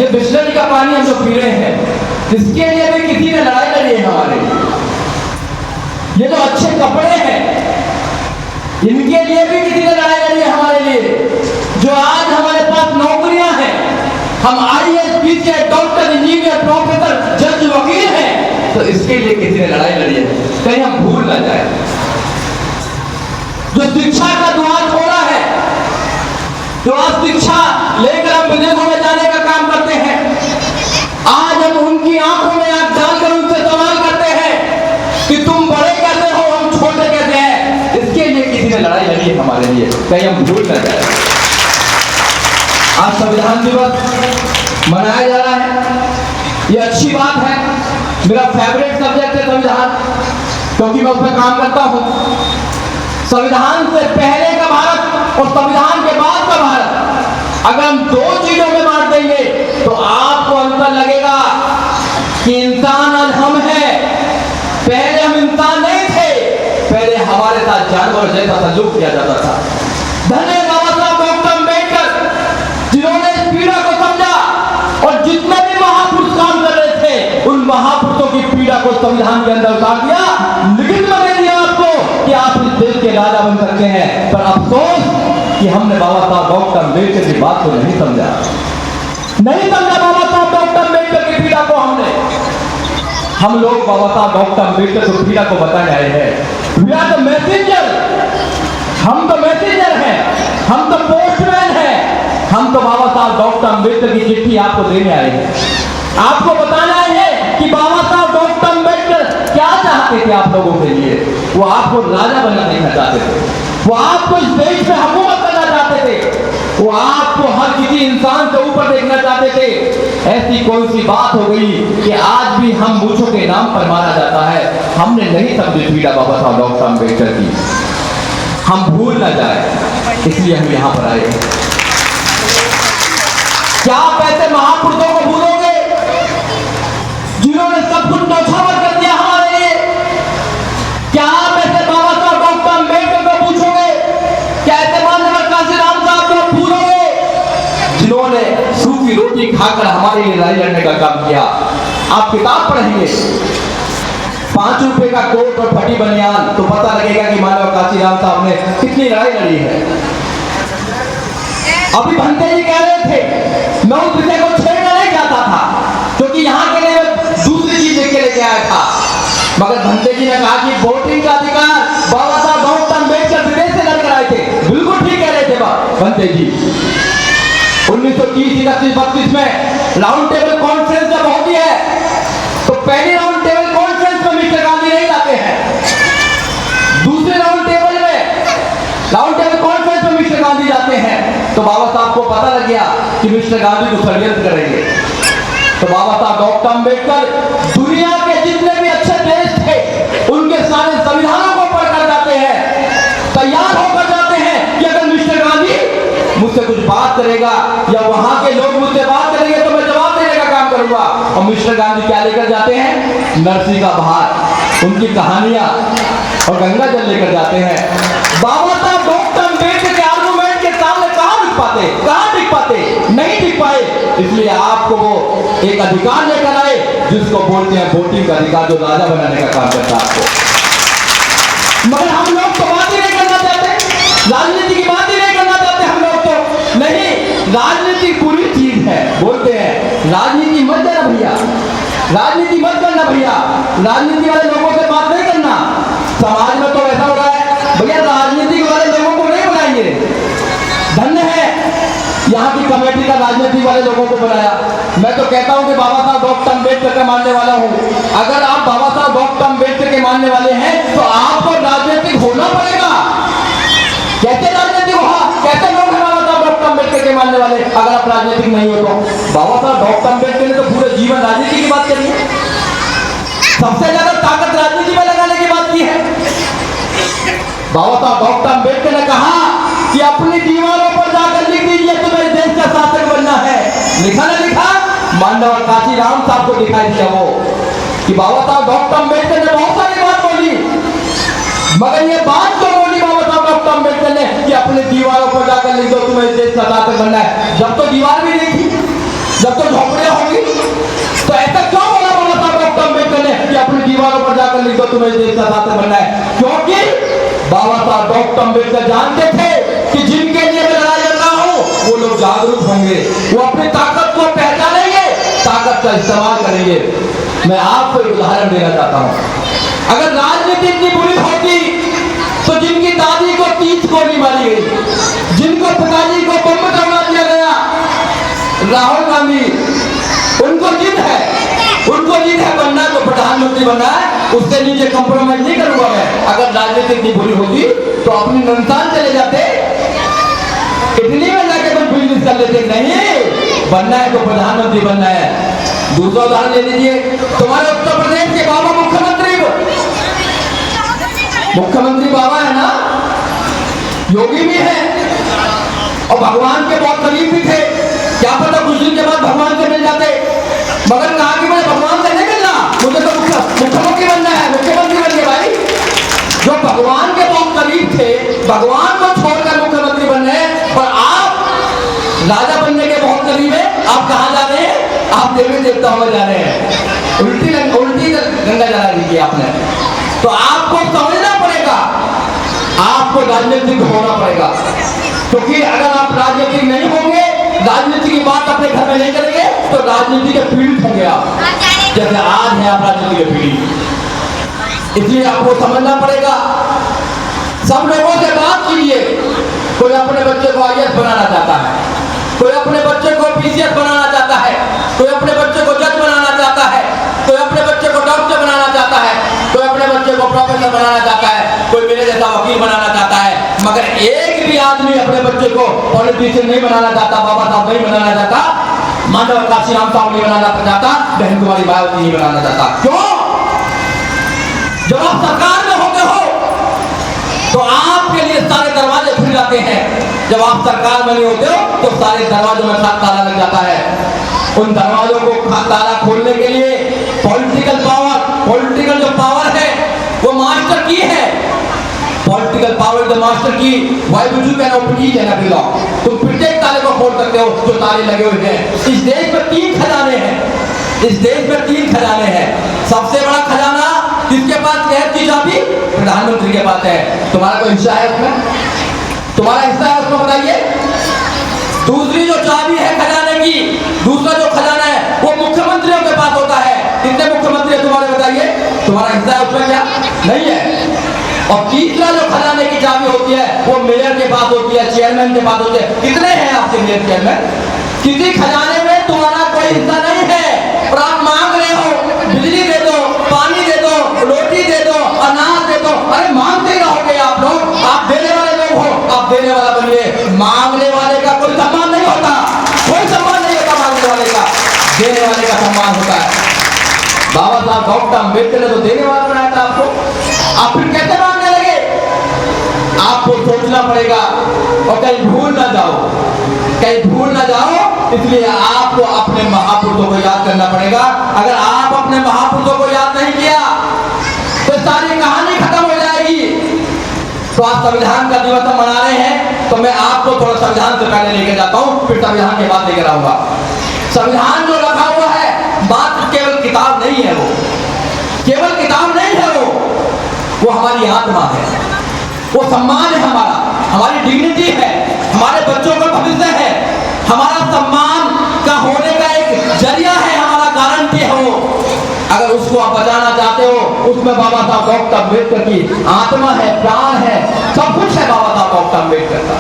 ये बिस्लरी का पानी हम जो पी रहे हैं, इसके लिए भी किसी ने लड़ाई लड़ी है हमारे लिए। ये जो अच्छे कपड़े हैं, इनके लिए भी किसी ने लड़ाई लड़ी है हमारे लिए। जो आज हमारे पास नौकरियां हैं, हम IAS, PCS, doctor, engineer, professor, जज, वकील हैं, तो इसके लिए किसी ने लड़ाई लड़ी है। कहीं हम भूल ना जाए। जो शिक्षा का द्वार खोला है, जो आज शिक्षा लेकर हम विदेशों में जाने का काम करते हैं, आज हम उनकी आंखों में आंख डालकर उनसे सवाल करते हैं कि तुम बड़े कैसे हो, हम छोटे कैसे हैं। इसके लिए किसी ने लड़ाई लड़ी है हमारे लिए, कहीं हम भूल ना जाए। आज संविधान दिवस मनाया जा रहा है, ये अच्छी बात है। मेरा फेवरेट सब्जेक्ट है संविधान, क्योंकि मैं उसमें काम करता हूं। संविधान से पहले का भारत और संविधान के बाद का भारत, अगर हम दो चीजों में बांट देंगे तो आपको अंतर लगेगा कि इंसान आज हम हैं, पहले हम इंसान नहीं थे, पहले हमारे साथ जानवर जैसा सलूक किया जाता था। धन्यवाद बाबा साहब डॉक्टर अम्बेडकर, जिन्होंने इस पीड़ा को समझा और जितने भी महापुरुष काम कर रहे थे, उन महापुरुषों की पीड़ा को संविधान के अंदर उतार दिया, लिखित में दे दिया आपको कि आप इस देश के राजा बन सकते हैं। पर अफसोस कि हमने बाबा साहब डॉक्टर अम्बेडकर की बात को नहीं समझा बाबा साहब डॉक्टर अम्बेडकर की पीड़ा को। हम लोग बाबा साहब डॉक्टर अम्बेडकर की पीड़ा को बताने आए हैं। वी आर द मैसेंजर, हम तो मैसेंजर हैं, हम तो पोस्टमैन हैं, हम तो बाबा साहब डॉक्टर अम्बेडकर की चिट्ठी आपको देने आए हैं। आपको बताना है कि बाबा साहब डॉक्टर अम्बेडकर क्या चाहते थे आप लोगों के लिए। वो आपको राजा बनना देखना चाहते थे, वो आपको इस देश में हुकूमत करना चाहते थे, वो आपको हर किसी इंसान से ऊपर देखना चाहते थे। ऐसी कौन सी बात हो गई कि आज भी हम मूछों के नाम पर मारा जाता है। हमने नहीं समझी पीड़ा बाबा साहब डॉक्टर अम्बेडकर की, हम भूल ना जाए, इसलिए हम यहाँ पर आए। क्या आप ऐसे महापुरुषों को भूलोगे जिन्होंने सब कुछ न्यौछावर कर दिया हमारे लिए? क्या आप ऐसे बाबा साहब डॉक्टर अम्बेडकर को पूछोगे? क्या ऐसे माननीय काशीराम साहब को भूलोगे जिन्होंने सूखी रोटी खाकर हमारे लिए लड़ाई लड़ने का काम किया? आप किताब पढ़ेंगे, 5 रुपए का कोट और फटी बनियान, तो पता लगेगा कि मानव काशीराम साहब ने कितनी लड़ाई लड़ी है। अभी भंते जी कह रहे थे मैं उस विषय को छेड़ना नहीं चाहता था, क्योंकि यहाँ के लिए दूसरी चीज लेके लेके आया था। मगर भंते जी ने कहा कि वोटिंग का अधिकार बाबा साहब डॉक्टर अम्बेडकर विदेश से लड़कर आए थे। बिल्कुल ठीक कह रहे थे भंते जी। 1930-31-32 में राउंड टेबल कॉन्फ्रेंस जब होती है, तो पहली राउंड टेबल कॉन्फ्रेंस में मिस्टर गांधी नहीं जाते हैं, दूसरे राउंड टेबल कॉन्फ्रेंस में मिस्टर गांधी जाते हैं। तो बाबा साहब को पता लग गया कि मिस्टर गांधी को षड्यंत्र करेंगे। तो बाबा साहब डॉक्टर अम्बेडकर दुनिया के जितने भी अच्छे देश थे, उनके सारे संविधानों को पढ़कर जाते हैं, तैयार होकर जाते हैं कि अगर मिस्टर गांधी मुझसे कुछ बात करेगा या वहां के लोग मुझसे बात करेंगे तो मैं जवाब देने का काम करूंगा। और मिस्टर गांधी क्या लेकर जाते हैं? नरसी का बहार, उनकी कहानियां और गंगा जल लेकर जाते हैं। बाबा साहब डॉक्टर अम्बेडकर के आर्गुमेंट के सामने कहां टिक पाते? नहीं टिक पाए। इसलिए आपको वो एक अधिकार लेकर आए जिसको बोलते हैं वोटिंग का अधिकार, जो राजा बनाने का काम करता है आपको। मगर हम लोग तो बात ही नहीं करना चाहते, राजनीति की बात ही नहीं करना चाहते हम लोग तो। नहीं, राजनीति बुरी चीज है, बोलते हैं राजनीति मत करना भैया, राजनीति मत करना भैया, राजनीति वाले लोगों से बात नहीं करना। समाज में तो ऐसा हो रहा है भैया, राजनीति वाले लोगों को नहीं बुलाएंगे। धन्य है यहाँ की कमेटी का राजनीति वाले लोगों को बनाया। मैं तो कहता हूँ कि बाबा साहब डॉक्टर अम्बेडकर का मानने वाला हूँ। अगर आप बाबा साहब डॉक्टर अम्बेडकर के मानने वाले हैं तो आपको राजनीतिक होना पड़ेगा। कैसे राजनीतिक होगा? कैसे लोग हैं बाबा साहब डॉक्टर अम्बेडकर के मानने वाले अगर आप राजनीतिक नहीं हो तो? बाबा साहब डॉक्टर अम्बेडकर ने तो पूरे जीवन राजनीति की बात करी है, सबसे ज्यादा ताकत राजनीति में लगाने की बात की है। बाबा साहब डॉक्टर अम्बेडकर ने कहा कि अपनी दीवारों पर जाकर लिख दीजिए तुम्हें देश का शासक बनना है। लिखा ना लिखा? मानव काशीराम साहब को दिखाई दिया वो कि बाबा साहब डॉक्टर अम्बेडकर ने बहुत सारी बात बोली, मगर ये बात तो बोली बाबा साहब डॉक्टर अम्बेडकर ने कि अपनी दीवारों पर जाकर लिख दो तुम्हें देश का शासक बनना है। जब तो दीवार भी नहीं थी, जब तो झोपड़ियां होंगी। तो ऐसा क्यों बोला बाबा साहब डॉक्टर अम्बेडकर ने कि अपनी दीवारों पर जाकर लिख दो तुम्हें देश का शासक बनना है? क्योंकि बाबा साहब डॉक्टर अम्बेडकर जानते थे कि जिनके लिए मैं लड़ाई लड़ रहा हूं वो लोग जागरूक होंगे, वो अपनी ताकत को पहचानेंगे, ताकत का इस्तेमाल करेंगे। मैं आपको एक उदाहरण देना चाहता हूं। अगर राजनीति इतनी बुरी होती तो जिनकी दादी को 30 गोली मारी गई, जिनको पिताजी को बम करवा दिया गया, राहुल गांधी, उनको जिद है बनना तो प्रधानमंत्री बनना है, उससे नीचे कंप्रोमाइज नहीं करूंगा मैं। अगर राजनीति इतनी बुरी होती तो अपनी नंसान चले जाते, इटली में जाके कुछ बिजनेस कर लेते। नहीं, बनना है तो प्रधानमंत्री बनना है। दूसरा उदाहरण ले लीजिए, तुम्हारे उत्तर प्रदेश के बाबा मुख्यमंत्री बाबा है ना, योगी भी है और भगवान के बहुत करीब भी थे। क्या पता कुछ दिन के बाद भगवान से मिल जाते, मगर कहा कि मुझे भगवान से नहीं मिलना, मुझे तो मुख्यमंत्री बनना है। मुख्यमंत्री बन गए भाई। जो भगवान के बहुत करीब थे, भगवान को छोड़कर मुख्यमंत्री बन रहे हैं, और आप राजा बनने के बहुत करीब है। आप कहाँ जा रहे हैं? आप देवी देवताओं में जा रहे हैं। उल्टी गंगा जला दी की आपने। तो आपको समझना पड़ेगा, आपको राजनीतिक होना पड़ेगा, क्योंकि अगर आप राजनीतिक नहीं होंगे, राजनीति की बात अपने घर में नहीं करेंगे, तो राजनीति के पीड़ित होंगे आप, जैसे आज है आप राजनीति के पीड़ित। इसलिए आपको समझना पड़ेगा। सब लोगों से बात कीजिए। कोई अपने बच्चे को IAS बनाना चाहता है, कोई अपने बच्चे को PCS बनाना चाहता है, कोई अपने बच्चे को जज बनाना चाहता है, कोई अपने बच्चे को डॉक्टर बनाना चाहता है, कोई अपने बच्चे को प्रोफेसर बनाना चाहता है, कोई मेरे जैसा वकील बनाना चाहता है, मगर एक भी आदमी अपने बच्चे को पॉलिटिशियन नहीं बनाना चाहता, बाबा साहब नहीं बनाना चाहता, माधव काशीराम साहब नहीं बनाना चाहता, बहन कुमारी मायावती नहीं बनाना चाहता। क्यों? जब आप सरकार में होते हो तो आपके लिए सारे दरवाजे खुल जाते हैं। जब आप सरकार में नहीं होते हो तो सारे दरवाजों में ताला लग जाता है। उन दरवाजों को ताला खोलने के लिए पॉलिटिकल जो पावर है वो मास्टर की है। पॉलिटिकल पावर द मास्टर की। Why would you can open each and every lock? तुम प्रत्येक ताले को खोल सकते हो जो ताले लगे हुए हैं। इस देश में 3 खजाने हैं। इस देश में 3 खजाने हैं। सबसे बड़ा खजाना किसके पास कैद की चाबी? प्रधानमंत्री के पास है। तुम्हारा कोई हिस्सा है उसमें? तुम्हारा हिस्सा है उसमें? बताइए। दूसरी जो चाबी है खजाने की, दूसरा जो खजाना है वो मुख्यमंत्रियों के पास होता है। कितने मुख्यमंत्री है तुम्हारे? बताइए। तुम्हारा हिस्सा है उसमें? क्या नहीं है। और तीसरा जो खजाने की चाबी होती है वो मेयर के पास होती है, चेयरमैन के पास होती है। कितने हैं आपके मेयर चेयरमैन? किसी खजाने में तुम्हारा कोई हिस्सा नहीं है। और आप मांग रहे हो बिजली दे दो, पानी दे दो, रोटी दे दो, अनाज दे दो। अरे मांगते रहोगे आप लोग। आप देने वाले लोग हो, आप देने वाला बनिए। मांगने वाले का कोई सम्मान नहीं होता, कोई सम्मान नहीं होता मांगने वाले का। देने वाले का सम्मान होता है। बाबा साहब डॉक्टर अम्बेडकर ने तो देने वाला बनाया था आपको। आप फिर कैसे मांगने लगे? आपको सोचना पड़ेगा और कहीं भूल ना जाओ, कहीं भूल ना जाओ। इसलिए आपको अपने महापुरुषों को याद करना पड़ेगा। अगर आप अपने महापुरुषों को याद नहीं किया तो सारी कहानी खत्म हो जाएगी। तो आप संविधान का दिवस मना रहे हैं, तो मैं आपको थोड़ा संविधान से पहले लेकर जाता हूं, फिर संविधान के बाद लेकर आऊंगा। संविधान जो रखा हुआ है बात केवल किताब नहीं है, वो केवल किताब नहीं है, वो हमारी आत्मा है, वो सम्मान है हमारा, हमारी डिग्निटी है, हमारे बच्चों का भविष्य है, हमारा सम्मान का होने का एक जरिया है, हमारा गारंटी है वो। अगर उसको आप बचाना चाहते हो, उसमें बाबा साहब डॉक्टर अम्बेडकर की आत्मा है, प्राण है, सब कुछ है बाबा साहब डॉक्टर अम्बेडकर का।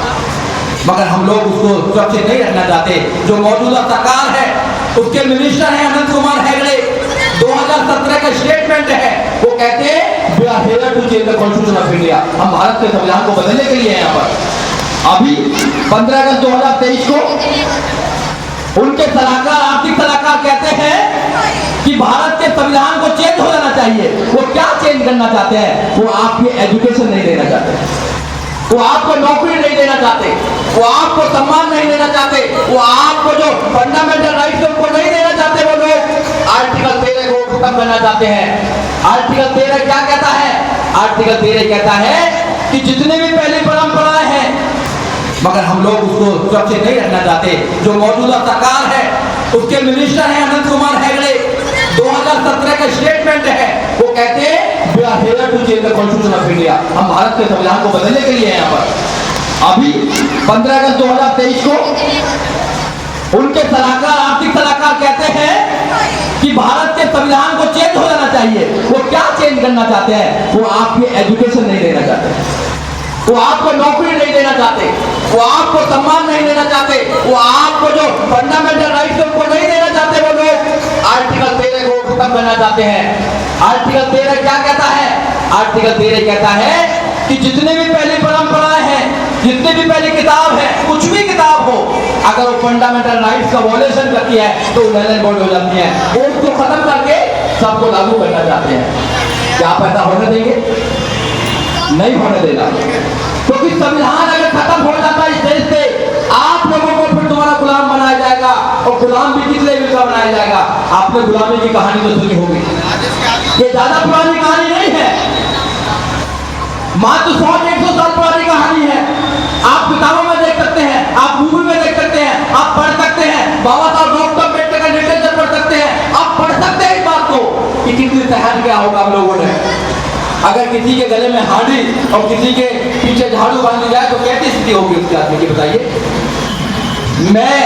मगर हम लोग उसको सुरक्षित नहीं रखना चाहते। जो मौजूदा सरकार है उसके मिनिस्टर हैं अनंत कुमार हेगड़े, 2017 का स्टेटमेंट है, वो कहते हैं we are here to change the constitution of India. हम भारत के संविधान को बदलने के लिए हैं यहाँ पर। अभी 15 अगस्त 2023 को उनके सलाहकार, आर्थिक सलाहकार कहते हैं कि भारत के संविधान को चेंज हो जाना चाहिए। वो क्या चेंज करना चाहते हैं? वो आपकी एजुकेशन नहीं देना चाहते, वो आपको नौकरी नहीं देना चाहते, वो आपको सम्मान नहीं देना चाहते, वो आपको जो फंडामेंटल राइट्स उनको नहीं देना चाहते। वो लोग आर्टिकल 13 को खत्म करना चाहते हैं। आर्टिकल 13 क्या कहता है? आर्टिकल 13 कहता है कि जितने भी पहले परंपराएं हैं, मगर हम लोग उसको सुरक्षित नहीं रखना चाहते। जो मौजूदा सरकार है उसके मिनिस्टर हैं अनंत कुमार हेगड़े, 2017 का स्टेटमेंट है, वो कहते हैं we are here to change the constitution of India, हम भारत के संविधान को बदलने के लिए हैं यहाँ पर। अभी 15 अगस्त 2023 को उनके सलाहकार, आर्थिक सलाहकार कहते हैं कि भारत के संविधान को चेंज हो जाना चाहिए। वो क्या चेंज करना चाहते हैं? वो आपकी एजुकेशन नहीं देना चाहते, वो आपको नौकरी नहीं देना चाहते, वो आपको सम्मान नहीं देना चाहते, वो आपको जो फंडामेंटल राइट्स है उनको नहीं देना चाहते। वो लोग आर्टिकल 13 को खत्म करना चाहते हैं। आर्टिकल 13 क्या कहता है? आर्टिकल 13 कहता है कि जितने भी पहली परंपराएं हैं, जितनी भी पहली किताब है, कुछ भी किताब हो, अगर वो फंडामेंटल राइट्स का वॉयलेशन करती है तो नल एंड वॉइड हो जाती है। वो उसको खत्म करके सबको लागू करना चाहते हैं। क्या आप ऐसा होने देंगे? नहीं होने देना, क्योंकि संविधान अगर खत्म हो जाता है इस देश से, आप लोगों को फिर तुम्हारा गुलाम बनाया जाएगा, और गुलाम भी किस लेवल का बनाया जाएगा? आपने गुलामी की कहानी तो सुनी होगी, ये ज्यादा पुरानी कहानी नहीं है, मात्र 100-150 साल पुरानी कहानी है। आप किताबों में देख सकते हैं, आप गूगल में देख सकते हैं, आप पढ़ सकते हैं, बाबा साहब डॉक्टर अम्बेडकर का लिटरेचर पढ़ सकते हैं, आप पढ़ सकते हैं इस बात को कि कितनी सहन क्या होगा हम लोगों ने। अगर किसी के गले में हांडी और किसी के पीछे झाड़ू बांधी जाए तो कैसी स्थिति होगी उसके आदमी की, बताइए। मैं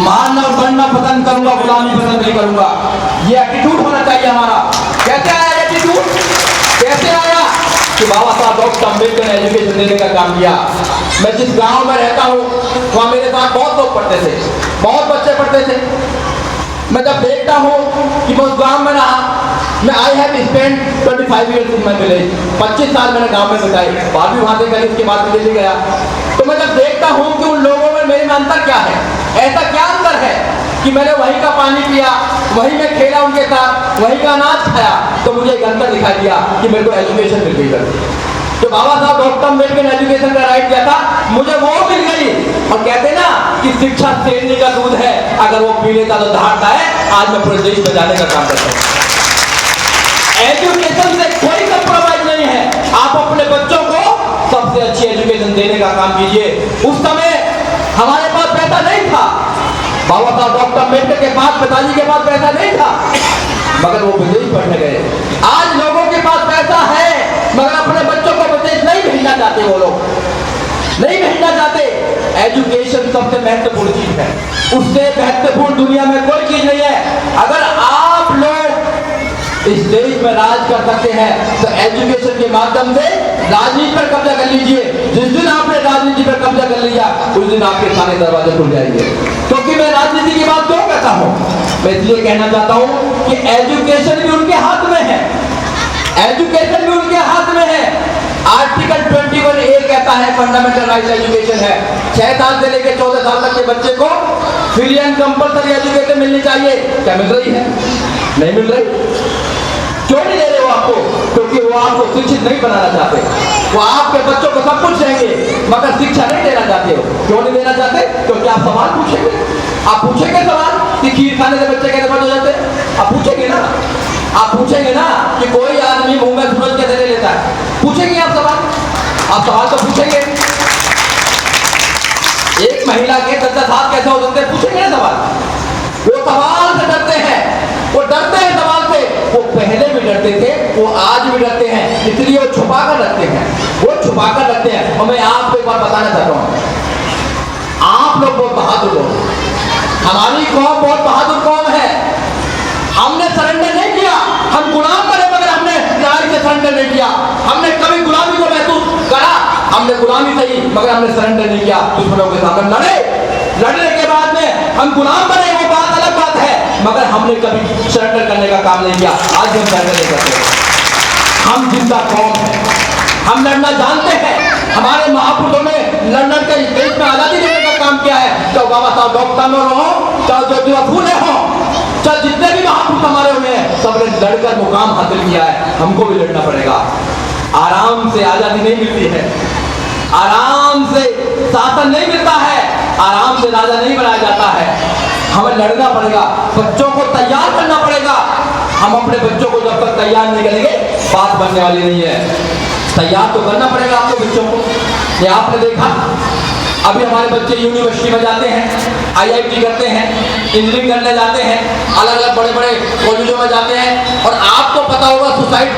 मारना और बनना पसंद करूंगा, गुलामी पसंद नहीं करूंगा। ये एटीट्यूड होना चाहिए हमारा। कैसे आया एटीट्यूड? कैसे आया कि बाबा साहब डॉक्टर अम्बेडकर ने एजुकेशन देने का काम किया। मैं जिस गांव में रहता हूँ वहाँ मेरे साथ बहुत लोग पढ़ते थे, बहुत बच्चे पढ़ते थे। मैं जब देखता हूँ कि मैं उस गांव में रहा, मैं I have spend 25 years in my village, 25 साल मैंने गांव में बिताई, बात भी वहाँ से करी, उसके बाद दिल्ली गया। तो मैं जब देखता हूँ कि उन लोगों में मेरे में अंतर क्या है, ऐसा क्या अंतर है कि मैंने वहीं का पानी पिया, वहीं में खेला उनके साथ, वहीं का अनाज खाया, तो मुझे एक अंतर दिखाई दिया कि मेरे को एजुकेशन मिल गई। तो बाबा साहब डॉक्टर अम्बेडकर ने एजुकेशन का राइट दिया था, मुझे वो मिल गई। और कहते ना कि शिक्षा शेरनी का दूध है, अगर वो पी लेता तो दहाड़ता है। आज मैं पूरे देश में जाने का काम करता हूँ। एजुकेशन से कोई कंप्रोमाइज नहीं है। आप अपने बच्चों को सबसे अच्छी एजुकेशन देने का काम कीजिए। उस समय हमारे पास पैसा नहीं था, बाबा साहब डॉक्टर अम्बेडकर के पास, पिताजी के पास पैसा नहीं था, मगर वो विदेश पढ़ने गए। आज लोगों के पास पैसा है मगर अपने बच्चों को विदेश नहीं भेजना चाहते, वो लोग नहीं भेजना चाहते। एजुकेशन सबसे महत्वपूर्ण चीज है, उससे महत्वपूर्ण दुनिया में कोई चीज नहीं है। अगर आप लोग इस देश में राज कर सकते हैं तो एजुकेशन के माध्यम से राजनीति पर कब्जा कर लीजिए। जिस दिन आपने राजनीति पर कब्जा कर लिया उस दिन आपके सारे दरवाजे खुल जाएंगे। क्योंकि मैं राजनीति की बात क्यों कहता हूँ? मैं इसलिए कहना चाहता हूँ कि एजुकेशन भी उनके हाथ में है, एजुकेशन भी उनके हाथ में है। आर्टिकल 21A कहता है फंडामेंटल राइट एजुकेशन है, 6 साल से लेकर 14 साल तक के बच्चे को फ्री एंड कंपल्सरी एजुकेशन मिलनी चाहिए। क्या मिल रही है? नहीं मिल रही। क्यों नहीं दे रहे हो आपको? क्योंकि वो आपको शिक्षित नहीं बनाना चाहते। वो आपके बच्चों को सब कुछ देंगे मगर शिक्षा नहीं देना चाहते हो। क्यों नहीं देना चाहते? क्योंकि आप सवाल पूछेंगे, आप पूछेंगे सवाल कि खीर खाने से बच्चे कैसे बड़े हो जाते हैं, आप पूछेंगे ना। आप पूछेंगे ना कि कोई आदमी मुंह में सूरज कैसे ले लेता है, पूछेंगे आप सवाल तो पूछेंगे। एक महिला के 10 हाथ कैसे हो सकते हैं, पूछेंगे ना सवाल। वो सवाल से डरते हैं, वो डरते हैं सवाल से। वो पहले भी डरते थे, वो आज भी डरते हैं, इसलिए वो छुपा कर रखते हैं, वो छुपा कर रखते हैं। और मैं आपको एक बात बताना चाहता हूँ, आप लोग बहुत बहादुर लोग, हमारी कौम बहुत बहादुर कौम है। हमने सरेंडर नहीं किया, हम गुलाम बने मगर हमने लड़ाई से सरेंडर नहीं किया। हमने कभी गुलामी को महसूस करा, हमने गुलामी सही मगर हमने सरेंडर नहीं किया। दुश्मनों के सामने लड़े, लड़ने के बाद में हम गुलाम बने, वो बात अलग बात है, मगर हमने कभी सरेंडर करने का काम नहीं किया। आज हम सरेंडर नहीं करते। हम जिंदा कौम है, हम लड़ना जानते हैं। हमारे महापुरुषों ने लड़ने के देश में आजादी देने का काम किया है। चाहे बाबा साहब डॉक्टर अम्बेडकर हो, चाहे ज्योतिबा फूले हो, चाहे जितने भी महापुरुष हमारे हुए हैं, सबने लड़कर मुकाम हासिल किया है। हमको भी लड़ना पड़ेगा। आराम से आजादी नहीं मिलती है, आराम से शासन नहीं मिलता है, आराम से राजा नहीं बनाया जाता है। हमें लड़ना पड़ेगा, बच्चों को तैयार करना पड़ेगा। हम अपने बच्चों को जब तक तैयार नहीं करेंगे बात बनने वाली नहीं है। तैयार तो करना पड़ेगा आपको बच्चों को। ये आपने देखा, अभी हमारे बच्चे यूनिवर्सिटी में जाते हैं, IIT करते हैं, इंजीनियरिंग करने जाते हैं, अलग अलग बड़े बड़े कॉलेजों में जाते हैं, और आपको पता होगा सुसाइड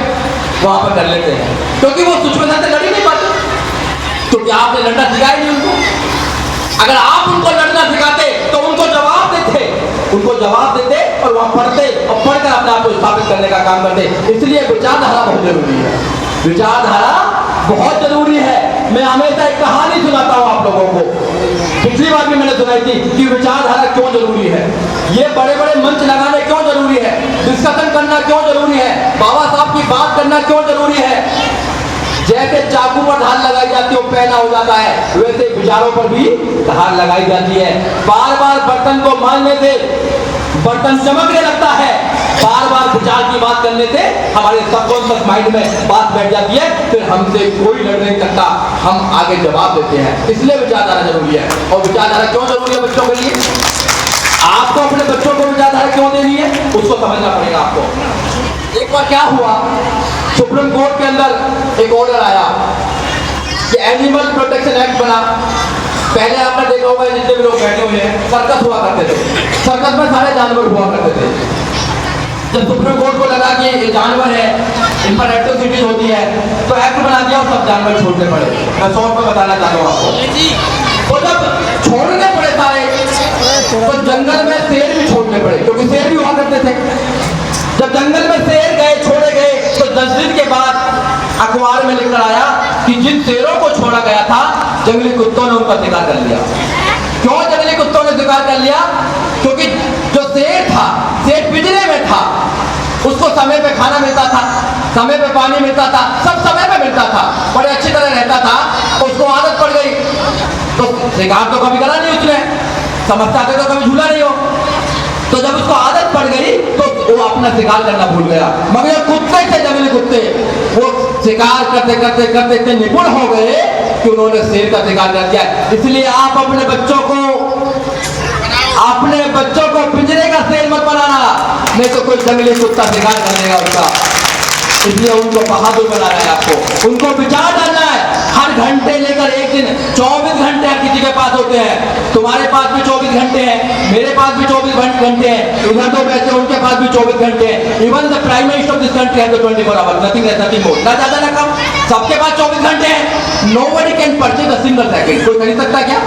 वहां पर कर लेते हैं, क्योंकि वो सिचुएशन से लड़ ही नहीं पाते, क्योंकि आपने लड़ना सिखाया नहीं उनको। अगर आप उनको लड़ना सिखाते तो उनको जवाब देते और वहां पढ़ते और पढ़कर अपने आप को स्थापित करने का काम करते। इसलिए विचारधारा बहुत जरूरी है, विचारधारा बहुत जरूरी है। मैं हमेशा एक कहानी सुनाता हूं आप लोगों को, पिछली बार भी मैंने सुनाई थी कि विचारधारा क्यों जरूरी है, ये बड़े बड़े मंच लगाने क्यों जरूरी है, डिस्कशन करना क्यों जरूरी है, बाबा साहब की बात करना क्यों जरूरी है। जैसे चाकू पर धार लगाई जाती है वो पहला हो जाता है, वैसे विचारों पर भी धार लगाई जाती है। बार बार बर्तन को मारने से बर्तन चमकने लगता है, बार बार विचार की बात करने से हमारे सबकॉन्शियस माइंड में बात बैठ जाती है, फिर हमसे कोई लड़ नहीं सकता, हम आगे जवाब देते हैं। इसलिए विचारधारा जरूरी है। और विचारधारा क्यों जरूरी है बच्चों के लिए, आपको अपने बच्चों को विचारधारा क्यों देनी है उसको समझना पड़ेगा आपको। एक बार क्या हुआ, सुप्रीम कोर्ट के अंदर एक ऑर्डर आया कि एनिमल प्रोटेक्शन एक्ट बना। पहले आपने देखा होगा जितने भी लोग बैठे हुए हैं, सर्कस हुआ करते थे, सर्कस में सारे जानवर हुआ करते थे। जब सुप्रीम कोर्ट को लगा कि ये जानवर है, इन पर एट्रोसिटीज होती है, तो एक्ट बना दिया और सब जानवर छोड़ने पड़े। मैं शॉर्ट में बताना चाहता हूँ आपको। तो जब छोड़ने पड़े सारे, तो जंगल में शेर भी छोड़ने पड़े, क्योंकि शेर भी हुआ करते थे। जब जंगल में शेर गए, छोड़े गए, तो 10 दिन के बाद अखबार में लिखकर आया कि जिन शेरों को छोड़ा गया था, जंगली कुत्तों ने उनका शिकार कर लिया। क्यों जंगली कुत्तों ने शिकार कर लिया? क्योंकि जो शेर था, शेर पिंजरे में था, उसको समय पे खाना मिलता था, समय पे पानी मिलता था, सब समय पे मिलता था, बड़े अच्छी तरह रहता था। उसको आदत पड़ गई, तो शिकार तो कभी करा नहीं उसने, समझता था तो कभी झूला नहीं हो। तो जब उसको आदत पड़ गई तो वो अपना शिकार करना भूल गया। मगर कुत्ते थे, जंगली कुत्ते, वो शिकार करते करते करते इतने निपुण हो गए कि उन्होंने शेर का शिकार कर दिया। इसलिए आप अपने बच्चों को पिंजरे का शेर मत बनाना, नहीं तो कोई जंगली कुत्ता शिकार कर लेगा उसका। इसलिए उनको बहादुर बनाना है, आपको उनको विचार डालना है। हर घंटे लेकर एक दिन 24 घंटे हर किसी के पास होते हैं। तुम्हारे पास भी 24 घंटे हैं, मेरे पास भी 24 घंटे हैं, उधर तो बैठे उनके पास भी 24 घंटे हैं। Even the prime minister of this country has 24 hours, nothing less nothing more, ना ज्यादा ना कम, सबके पास 24 घंटे हैं। Nobody can purchase a single second, कोई खरीद सकता क्या?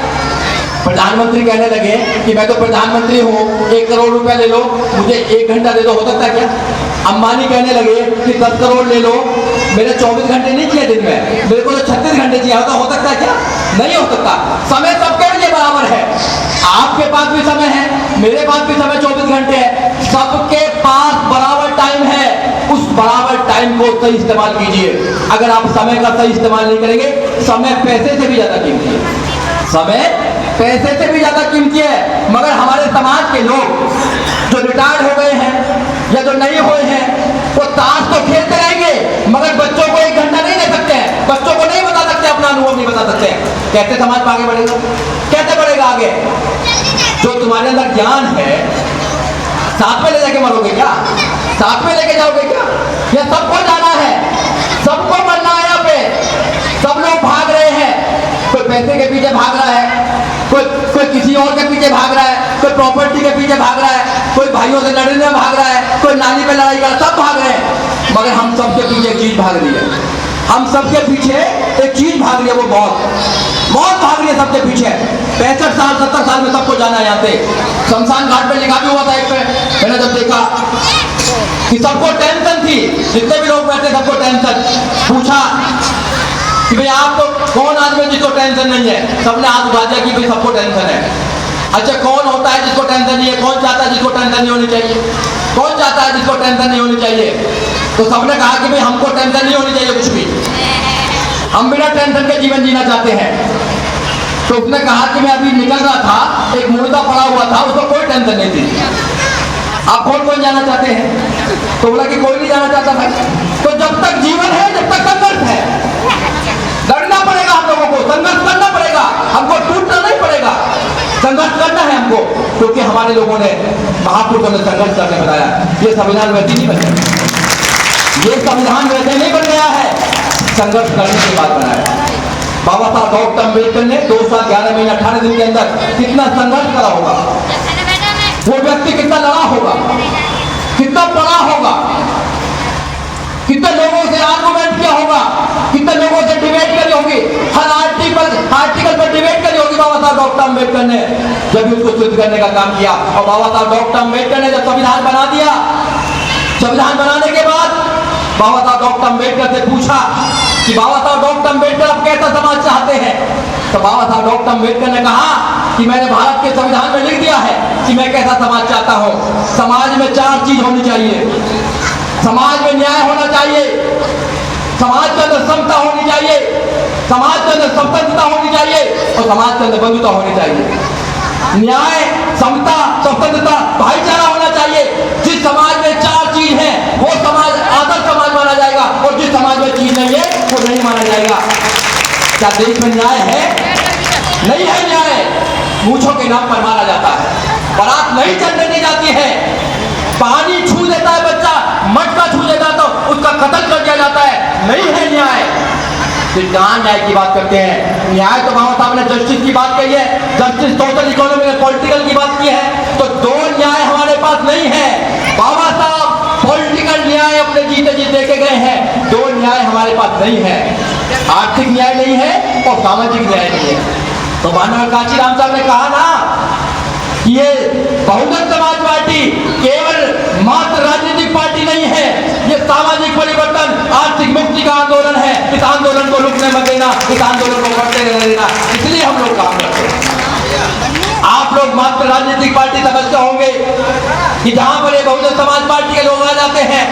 प्रधानमंत्री कहने लगे कि मैं तो प्रधानमंत्री हूँ, 1 करोड़ रुपया ले लो, मुझे 1 घंटा दे दो, हो सकता है क्या? अंबानी कहने लगे कि 10 करोड़ ले लो, मेरे 24 घंटे नहीं चाहिए दिन में, मेरे को तो 36 घंटे चाहिए, होता हो सकता है क्या? नहीं हो सकता। समय सबके लिए बराबर है, आपके पास भी समय है, मेरे पास भी समय 24 घंटे है, सबके पास बराबर टाइम है। उस बराबर टाइम को सही इस्तेमाल कीजिए। अगर आप समय का सही इस्तेमाल नहीं करेंगे, समय पैसे से भी ज्यादा कीमती है, समय पैसे से भी ज्यादा कीमती है। मगर हमारे समाज के लोग जो रिटायर्ड हो गए हैं या जो नहीं हुए हैं, वो ताश तो खेलते रहेंगे, मगर बच्चों को 1 घंटा नहीं दे सकते हैं, बच्चों को नहीं बता सकते, अपना अनुभव नहीं बता सकते। कैसे समाज आगे बढ़ेगा? कैसे बढ़ेगा आगे? जो तुम्हारे अंदर ज्ञान है, साथ में ले जाके मरोगे क्या? साथ में लेके जाओगे क्या? या सबको जाना है, सबको मरना है? यहाँ पे सब लोग भाग रहे हैं, कोई पैसे के पीछे भाग रहा है, कोई किसी और के पीछे भाग रहा है, कोई प्रॉपर्टी के पीछे भाग रहा है, कोई भाइयों से लड़ने में भाग रहा है, कोई नानी पे लड़ाई कर रहा है, सब भाग रहे हैं। मगर हम सबके पीछे एक चीज भाग रही है, हम सबके पीछे एक चीज भाग रही है, वो मौत भाग रही है सबके पीछे। 65 साल 70 साल में सबको जाना है यहाँ से। शमशान घाट पे लिखा भी हुआ था एक पे, मैंने जब देखा कि सबको टेंशन थी, जितने भी लोग बैठे सबको टेंशन। पूछा कि भाई आपको कौन आदमी जिसको टेंशन नहीं है? सबने हाथ उठा दिया कि भाई सबको टेंशन है। अच्छा, कौन होता है जिसको टेंशन नहीं है? कौन चाहता है जिसको टेंशन नहीं होनी चाहिए? कौन चाहता है जिसको टेंशन नहीं होनी चाहिए? तो सबने कहा कि भाई हमको टेंशन नहीं होनी चाहिए कुछ भी, हम बिना टेंशन के जीवन जीना चाहते हैं। तो उसने कहा कि मैं अभी निकल रहा था, एक मुर्दा पड़ा हुआ था, उसको कोई टेंशन नहीं थी। आप कौन जाना चाहते हैं? तो बोला कि कोई नहीं जाना चाहता भाई। तो जब तक जीवन है, जब तक संघर्ष है, लड़ना पड़ेगा हम लोगों को, संघर्ष करना पड़ेगा, हमको टूटना नहीं पड़ेगा, संघर्ष करना है हमको, क्योंकि हमारे लोगों ने, महापुरुषों ने संघर्ष करने बताया। ये संविधान वैसे नहीं बन गया, ये संविधान वैसे नहीं बन गया है, संघर्ष करने के बाद बनाया। बाबा साहब डॉक्टर अम्बेडकर ने 2 साल 11 महीने 18 दिन के अंदर कितना संघर्ष करा होगा, वो व्यक्ति कितना लड़ा होगा, कितना पढ़ा होगा, कितने लोगों से आर्गुमेंट किया होगा, कितने लोगों से डिबेट करी होगी, हर आर्टिकल पर डिबेट करी होगी बाबा साहब डॉक्टर अम्बेडकर ने, जब उसको सिद्ध करने का काम किया। और बाबा साहब डॉक्टर अम्बेडकर ने जब संविधान बना दिया, संविधान बनाने के बाद बाबा साहब डॉक्टर अम्बेडकर से पूछा कि बाबा साहब डॉक्टर अम्बेडकर आप कैसा समाज चाहते हैं? तो बाबा साहब डॉक्टर अम्बेडकर ने कहा कि मैंने भारत के संविधान में लिख दिया है कि मैं कैसा समाज चाहता हूं। समाज में 4 चीज होनी चाहिए। समाज में न्याय होना चाहिए, समाज के अंदर समता होनी चाहिए, समाज के अंदर स्वतंत्रता होनी चाहिए और समाज के अंदर बंधुता होनी चाहिए। न्याय, समता, स्वतंत्रता, भाईचारा होना चाहिए। जिस समाज में 4 चीज है वो समाज आदर्श समाज माना जाएगा और जिस समाज में चीज नहीं है वो नहीं माना जाएगा। क्या देश में न्याय है? नहीं है न्याय। मूंछों के नाम पर मारा जाता है, बारात नहीं चढ़ने दी जाती है, पानी छू देता है बच्चा, मटका छू देता तो उसका कत्ल कर दिया जाता है। नहीं है न्याय। तो कहां न्याय की बात करते हैं? न्याय तो बाबा साहब ने जस्टिस की बात कही है, जस्टिस सोशल इकोनॉमिक और पॉलिटिकल की बात की है। तो 2 न्याय हमारे पास नहीं है। बाबा साहब पॉलिटिकल न्याय अपने जीते जी देके गए हैं, 2 न्याय हमारे पास नहीं है। आर्थिक न्याय नहीं है और सामाजिक न्याय नहीं है। तो मानव काशीराम साहब ने कहा ना कि ये बहुजन समाज पार्टी केवल मात्र राजनीतिक पार्टी नहीं है, ये सामाजिक परिवर्तन, आर्थिक मुक्ति का आंदोलन है। इस आंदोलन को रुकने मत देना, इस आंदोलन को बढ़ते रहने देना, इसलिए हम लोग काम करते हैं। आप लोग मात्र राजनीतिक पार्टी समझते होंगे कि जहां पर ये बहुजन समाज पार्टी के लोग आ जाते हैं